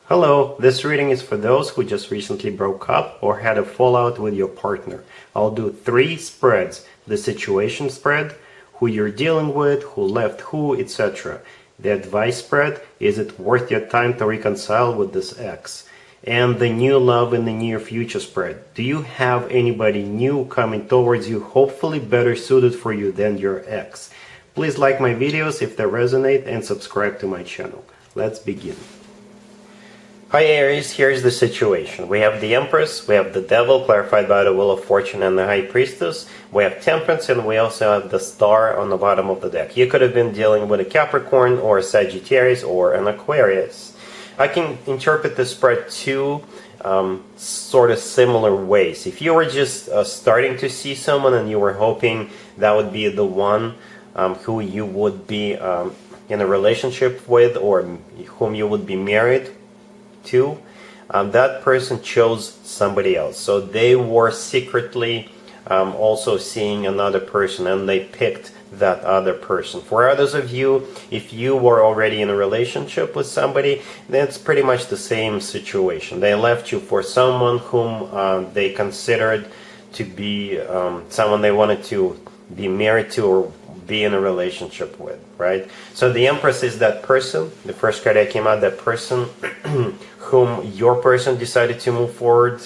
Hello, this reading is for those who just recently broke up or had a fallout with your partner. I'll do 3 spreads: the situation spread, who you're dealing with, who left who, etc. The advice spread: is it worth your time to reconcile with this ex? And the new love in the near future spread: do you have anybody new coming towards you, hopefully better suited for you than your ex? Please like my videos if they resonate and subscribe to my channel. Let's begin. Hi Aries, here's the situation. We have the Empress, we have the Devil, clarified by the Wheel of Fortune, and the High Priestess. We have Temperance, and we also have the Star on the bottom of the deck. You could have been dealing with a Capricorn, or a Sagittarius, or an Aquarius. I can interpret this spread two sort of similar ways. If you were just starting to see someone and you were hoping that would be the one who you would be in a relationship with, or whom you would be married to, that person chose somebody else. So they were secretly also seeing another person, and they picked that other person. For others of you, if you were already in a relationship with somebody, that's pretty much the same situation. They left you for someone whom they considered to be someone they wanted to be married to or be in a relationship with, right? So the Empress is that person. The first card that came out, that person whom your person decided to move forward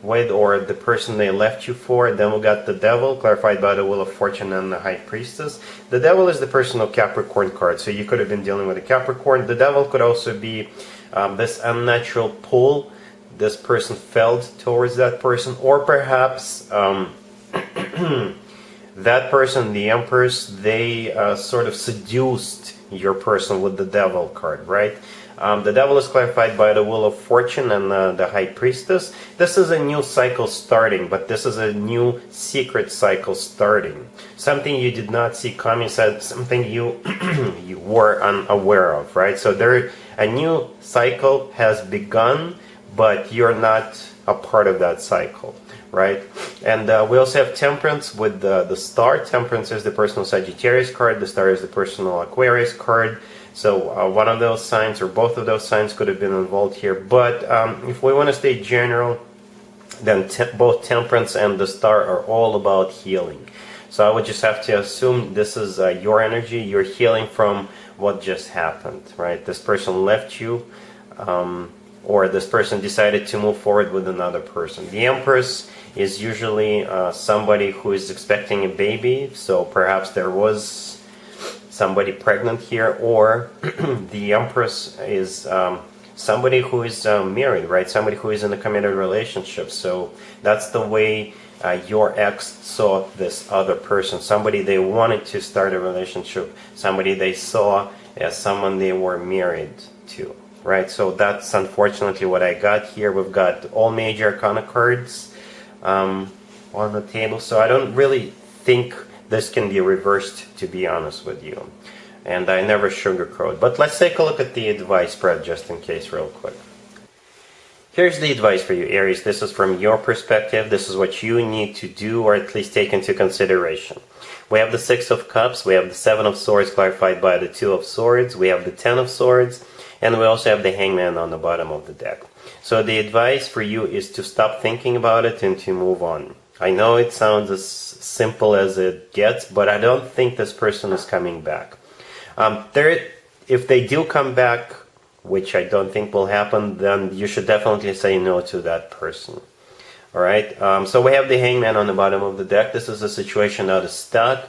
with, or the person they left you for. Then we got the Devil, clarified by the Wheel of Fortune, and the High Priestess. The Devil is the personal Capricorn card, so you could have been dealing with a Capricorn. The Devil could also be this unnatural pull this person felt towards that person, or perhaps that person, the Empress, they sort of seduced your person with the Devil card, right? The Devil is clarified by the Wheel of Fortune and the High Priestess. This is a new cycle starting, but this is a new secret cycle starting. Something you did not see coming, something you you were unaware of, right? So a new cycle has begun, but you're not a part of that cycle, right? And we also have Temperance with the Star. Temperance is the personal Sagittarius card. The Star is the personal Aquarius card. So one of those signs or both of those signs could have been involved here. But if we want to stay general, then both Temperance and the Star are all about healing. So I would just have to assume this is your energy. You're healing from what just happened, right? This person left you, or this person decided to move forward with another person. The Empress is usually somebody who is expecting a baby, so perhaps there was somebody pregnant here, or the Empress is somebody who is married, right? Somebody who is in a committed relationship. So that's the way your ex saw this other person. Somebody they wanted to start a relationship, somebody they saw as someone they were married to, right? So that's unfortunately what I got here. We've got all major arcana cards on the table, so I don't really think this can be reversed, to be honest with you. And I never sugarcoat. But let's take a look at the advice spread just in case real quick. Here's the advice for you, Aries. This is from your perspective. This is what you need to do, or at least take into consideration. We have the Six of Cups. We have the Seven of Swords, clarified by the Two of Swords. We have the Ten of Swords. And we also have the Hangman on the bottom of the deck. So the advice for you is to stop thinking about it and to move on. I know it sounds as simple as it gets, but I don't think this person is coming back. If they do come back, which I don't think will happen, then you should definitely say no to that person. Alright, so we have the Hangman on the bottom of the deck. This is a situation that is stuck,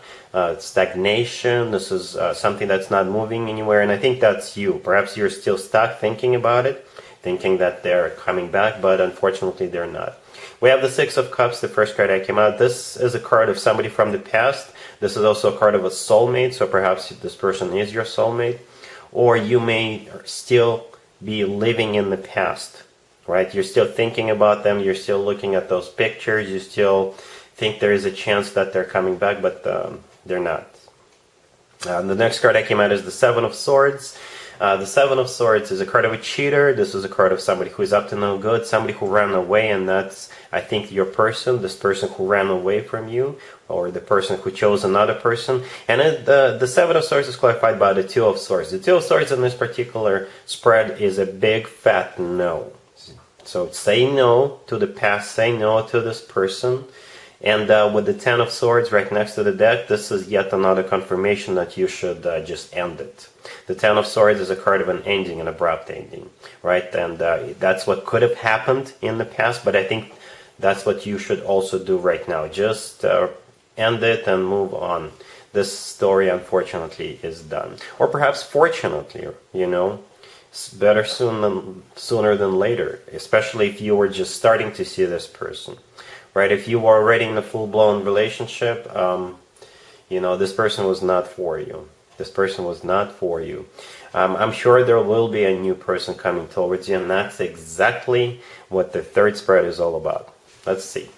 stagnation. This is something that's not moving anywhere, and I think that's you. Perhaps you're still stuck thinking about it, thinking that they're coming back, but unfortunately they're not. We have the Six of Cups, the first card that came out. This is a card of somebody from the past. This is also a card of a soulmate, so perhaps this person is your soulmate. Or you may still be living in the past, right? You're still thinking about them, you're still looking at those pictures, you still think there is a chance that they're coming back, but they're not. The next card that came out is the Seven of Swords. The Seven of Swords is a card of a cheater. This is a card of somebody who is up to no good, somebody who ran away, and that's, I think, your person, this person who ran away from you, or the person who chose another person. And the Seven of Swords is clarified by the Two of Swords. The Two of Swords in this particular spread is a big fat no. So say no to the past, say no to this person. And with the Ten of Swords right next to the deck, this is yet another confirmation that you should just end it. The Ten of Swords is a card of an ending, an abrupt ending, right? And that's what could have happened in the past, but I think that's what you should also do right now. Just end it and move on. This story, unfortunately, is done. Or perhaps fortunately, you know, it's better sooner than later, especially if you were just starting to see this person. Right, if you were already in a full-blown relationship, you know, this person was not for you. This person was not for you. I'm sure there will be a new person coming towards you, and that's exactly what the third spread is all about. Let's see.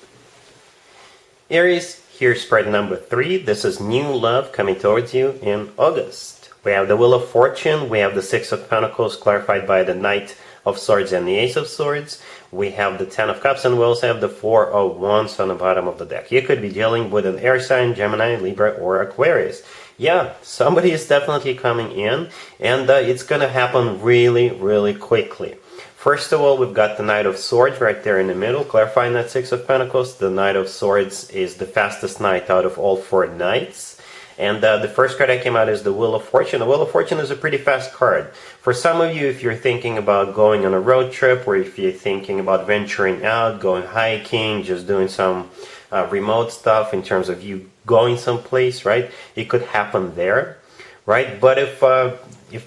Aries, here's spread number 3. This is new love coming towards you in August. We have the Wheel of Fortune. We have the Six of Pentacles clarified by the Knight of Swords and the Ace of Swords. We have the Ten of Cups, and we also have the Four of Wands on the bottom of the deck. You could be dealing with an air sign, Gemini, Libra, or Aquarius. Yeah, somebody is definitely coming in, and it's going to happen really, really quickly. First of all, we've got the Knight of Swords right there in the middle, clarifying that Six of Pentacles. The Knight of Swords is the fastest knight out of all 4 knights. And the first card that came out is the Wheel of Fortune. The Wheel of Fortune is a pretty fast card. For some of you, if you're thinking about going on a road trip, or if you're thinking about venturing out, going hiking, just doing some remote stuff in terms of you going someplace, right? It could happen there, right? But if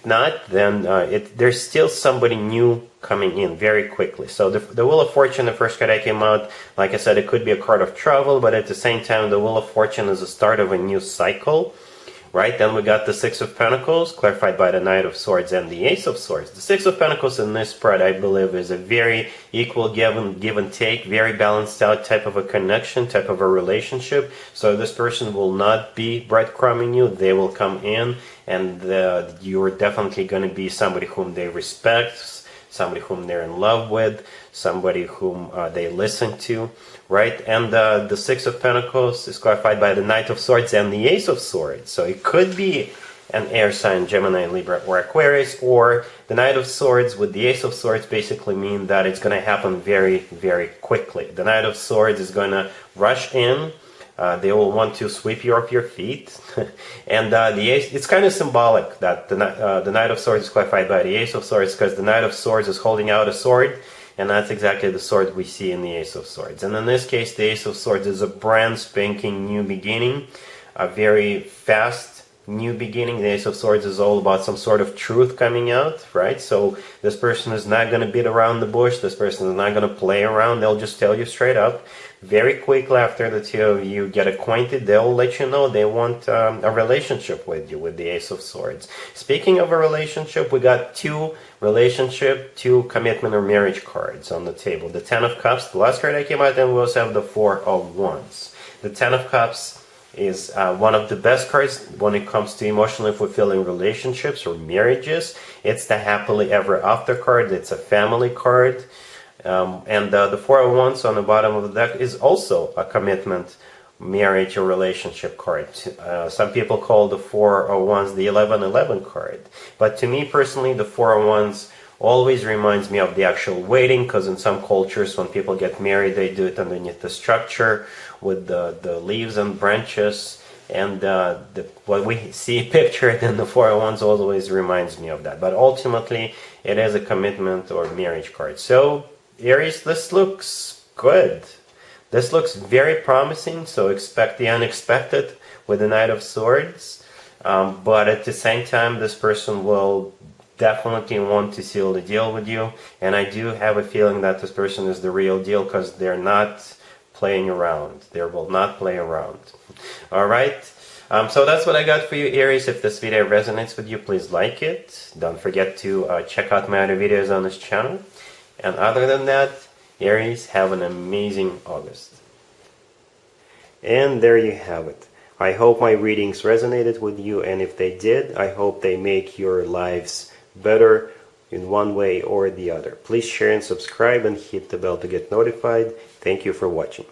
not, then there's still somebody new coming in very quickly. So the Wheel of Fortune, the first card that came out, like I said, it could be a card of travel, but at the same time, the Wheel of Fortune is the start of a new cycle, right? Then we got the Six of Pentacles, clarified by the Knight of Swords and the Ace of Swords. The Six of Pentacles in this spread, I believe, is a very equal give and take, very balanced out type of a connection, type of a relationship. So this person will not be breadcrumbing you. They will come in, and you're definitely going to be somebody whom they respect, somebody whom they're in love with, somebody whom they listen to, right? And the Six of Pentacles is clarified by the Knight of Swords and the Ace of Swords. So it could be an air sign, Gemini, Libra, or Aquarius, or the Knight of Swords with the Ace of Swords basically mean that it's going to happen very, very quickly. The Knight of Swords is going to rush in. They will want to sweep you off your feet. And the Ace, it's kind of symbolic that the Knight of Swords is clarified by the Ace of Swords, because the Knight of Swords is holding out a sword, and that's exactly the sword we see in the Ace of Swords. And in this case, the Ace of Swords is a brand spanking new beginning, a very fast new beginning. The Ace of Swords is all about some sort of truth coming out, right? So this person is not going to beat around the bush. This person is not going to play around. They'll just tell you straight up. Very quickly after the two of you get acquainted, they'll let you know they want a relationship with you, with the Ace of Swords. Speaking of a relationship, we got two commitment or marriage cards on the table. The Ten of Cups, the last card that came out, and we also have the Four of Wands. The Ten of Cups is one of the best cards when it comes to emotionally fulfilling relationships or marriages. It's the happily ever after card. It's a family card. And the Four of Wands on the bottom of the deck is also a commitment, marriage, or relationship card. Some people call the Four of Wands the 11-11 card. But to me personally, the Four of Wands always reminds me of the actual wedding, because in some cultures when people get married, they do it underneath the structure with the leaves and branches. And what we see pictured in the Four of Wands always reminds me of that. But ultimately, it is a commitment or marriage card. So Aries, this looks good. This looks very promising, so expect the unexpected with the Knight of Swords. But at the same time, this person will definitely want to seal the deal with you. And I do have a feeling that this person is the real deal, because they're not playing around. They will not play around. All right. So that's what I got for you, Aries. If this video resonates with you, please like it. Don't forget to check out my other videos on this channel. And other than that, Aries, have an amazing August. And there you have it. I hope my readings resonated with you, and if they did, I hope they make your lives better in one way or the other. Please share and subscribe and hit the bell to get notified. Thank you for watching.